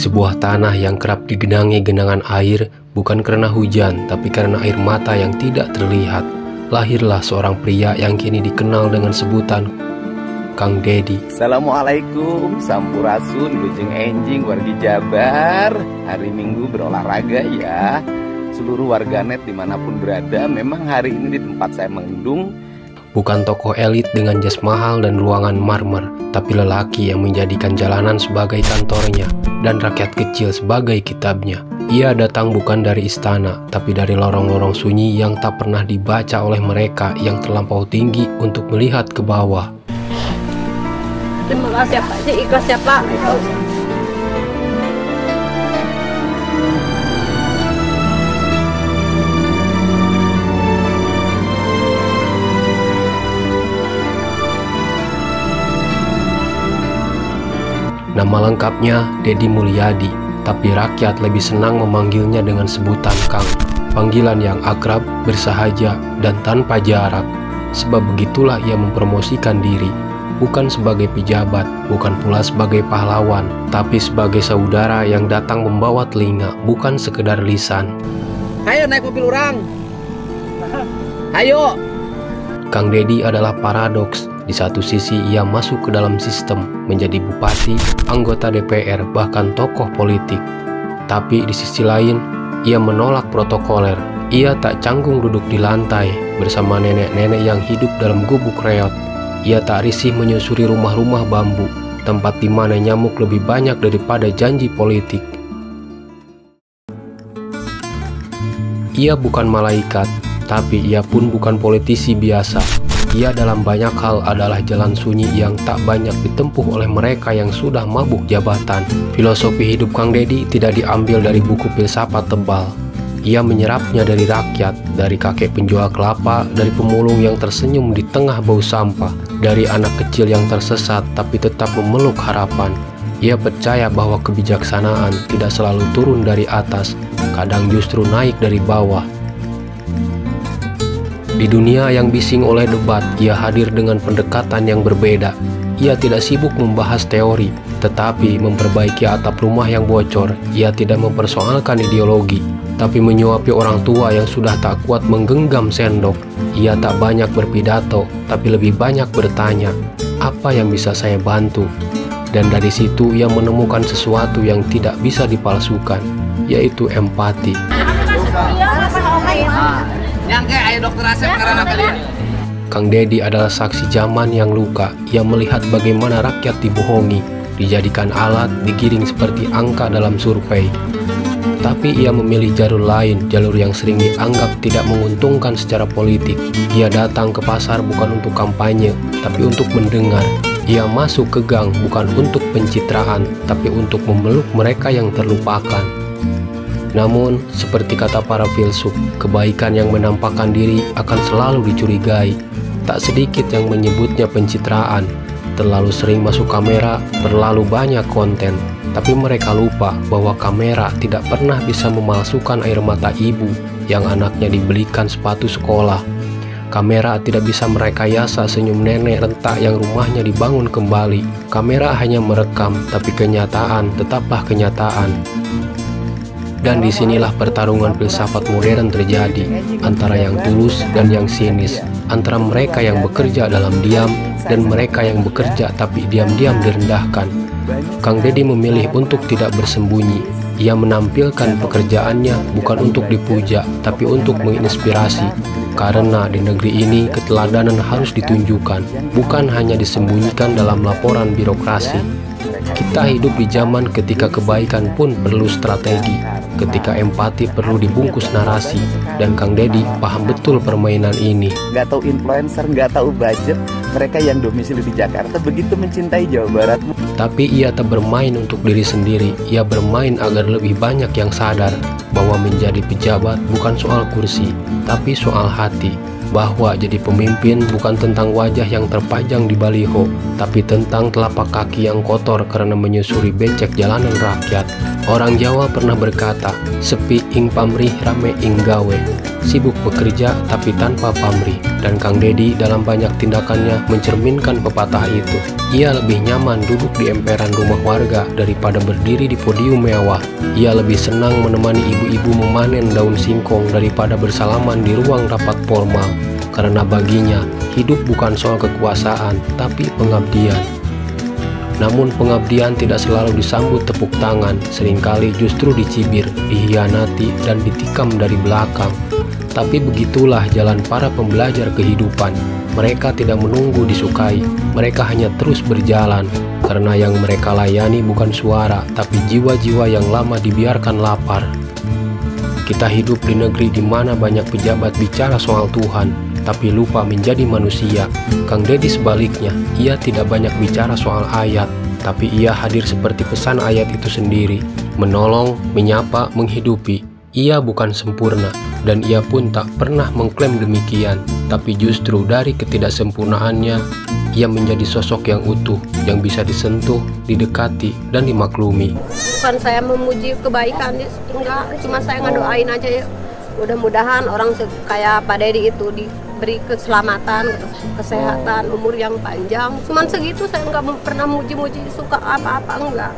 sebuah tanah yang kerap digenangi genangan air, bukan karena hujan, tapi karena air mata yang tidak terlihat, lahirlah seorang pria yang kini dikenal dengan sebutan Kang Dedi. Assalamualaikum, sampurasun, lujeng enjing, wargi Jabar. Hari Minggu berolahraga ya. Seluruh warganet dimanapun berada, memang hari ini di tempat saya mengendung. Bukan tokoh elit dengan jas mahal dan ruangan marmer, tapi lelaki yang menjadikan jalanan sebagai kantornya dan rakyat kecil sebagai kitabnya. Ia datang bukan dari istana, tapi dari lorong-lorong sunyi yang tak pernah dibaca oleh mereka yang terlampau tinggi untuk melihat ke bawah. Terima kasih Pak, ikhlas ya Pak. Nama lengkapnya Dedi Mulyadi, tapi rakyat lebih senang memanggilnya dengan sebutan Kang. Panggilan yang akrab, bersahaja, dan tanpa jarak. Sebab begitulah ia mempromosikan diri, bukan sebagai pejabat, bukan pula sebagai pahlawan, tapi sebagai saudara yang datang membawa telinga, bukan sekedar lisan. Ayo naik mobil orang. Ayo. Kang Dedi adalah paradoks. Di satu sisi ia masuk ke dalam sistem, menjadi bupati, anggota DPR, bahkan tokoh politik. Tapi di sisi lain, ia menolak protokoler. Ia tak canggung duduk di lantai bersama nenek-nenek yang hidup dalam gubuk reot. Ia tak risih menyusuri rumah-rumah bambu, tempat di mana nyamuk lebih banyak daripada janji politik. Ia bukan malaikat, tapi ia pun bukan politisi biasa. Ia dalam banyak hal adalah jalan sunyi yang tak banyak ditempuh oleh mereka yang sudah mabuk jabatan. Filosofi hidup Kang Dedi tidak diambil dari buku filsafat tebal. Ia menyerapnya dari rakyat, dari kakek penjual kelapa, dari pemulung yang tersenyum di tengah bau sampah, dari anak kecil yang tersesat tapi tetap memeluk harapan. Ia percaya bahwa kebijaksanaan tidak selalu turun dari atas, kadang justru naik dari bawah. Di dunia yang bising oleh debat, ia hadir dengan pendekatan yang berbeda. Ia tidak sibuk membahas teori, tetapi memperbaiki atap rumah yang bocor. Ia tidak mempersoalkan ideologi, tapi menyuapi orang tua yang sudah tak kuat menggenggam sendok. Ia tak banyak berpidato, tapi lebih banyak bertanya, apa yang bisa saya bantu? Dan dari situ ia menemukan sesuatu yang tidak bisa dipalsukan, yaitu empati. Kang Dedi adalah saksi zaman yang luka. Ia melihat bagaimana rakyat dibohongi, dijadikan alat, digiring seperti angka dalam survei. Tapi ia memilih jalur lain, jalur yang sering dianggap tidak menguntungkan secara politik. Ia datang ke pasar bukan untuk kampanye, tapi untuk mendengar. Ia masuk ke gang bukan untuk pencitraan, tapi untuk memeluk mereka yang terlupakan. Namun, seperti kata para filsuf, kebaikan yang menampakkan diri akan selalu dicurigai. Tak sedikit yang menyebutnya pencitraan. Terlalu sering masuk kamera, terlalu banyak konten. Tapi mereka lupa bahwa kamera tidak pernah bisa memalsukan air mata ibu yang anaknya dibelikan sepatu sekolah. Kamera tidak bisa merekayasa senyum nenek rentak yang rumahnya dibangun kembali. Kamera hanya merekam, tapi kenyataan tetaplah kenyataan. Dan disinilah pertarungan filsafat modern terjadi, antara yang tulus dan yang sinis, antara mereka yang bekerja dalam diam dan mereka yang bekerja tapi diam-diam direndahkan. Kang Dedi memilih untuk tidak bersembunyi. Ia menampilkan pekerjaannya bukan untuk dipuja, tapi untuk menginspirasi. Karena di negeri ini keteladanan harus ditunjukkan, bukan hanya disembunyikan dalam laporan birokrasi. Kita hidup di zaman ketika kebaikan pun perlu strategi, ketika empati perlu dibungkus narasi, dan Kang Dedi paham betul permainan ini. Nggak tahu influencer, nggak tahu budget, mereka yang domisili di Jakarta begitu mencintai Jawa Barat. Tapi ia tak bermain untuk diri sendiri, ia bermain agar lebih banyak yang sadar bahwa menjadi pejabat bukan soal kursi, tapi soal hati. Bahwa jadi pemimpin bukan tentang wajah yang terpajang di baliho, tapi tentang telapak kaki yang kotor karena menyusuri becek jalanan rakyat. Orang Jawa pernah berkata, sepi ing pamrih rame ing gawe. sibuk bekerja tapi tanpa pamrih. Dan Kang Dedi dalam banyak tindakannya mencerminkan pepatah itu. Ia lebih nyaman duduk di emperan rumah warga daripada berdiri di podium mewah. Ia lebih senang menemani ibu-ibu memanen daun singkong daripada bersalaman di ruang rapat formal. Karena baginya, hidup bukan soal kekuasaan, tapi pengabdian. Namun pengabdian tidak selalu disambut tepuk tangan, seringkali justru dicibir, dihianati, dan ditikam dari belakang. Tapi begitulah jalan para pembelajar kehidupan. Mereka tidak menunggu disukai, mereka hanya terus berjalan. Karena yang mereka layani bukan suara, tapi jiwa-jiwa yang lama dibiarkan lapar. Kita hidup di negeri di mana banyak pejabat bicara soal Tuhan, tapi lupa menjadi manusia. Kang Dedi sebaliknya, ia tidak banyak bicara soal ayat, tapi ia hadir seperti pesan ayat itu sendiri, menolong, menyapa, menghidupi. Ia bukan sempurna, dan ia pun tak pernah mengklaim demikian, tapi justru dari ketidaksempurnaannya, ia menjadi sosok yang utuh, yang bisa disentuh, didekati, dan dimaklumi. Bukan saya memuji kebaikan, enggak, cuma saya ngedoain aja ya. Mudah-mudahan orang kayak Pak Dedi itu diberi keselamatan, kesehatan, umur yang panjang. Cuman segitu, saya nggak pernah muji-muji suka apa-apa, enggak.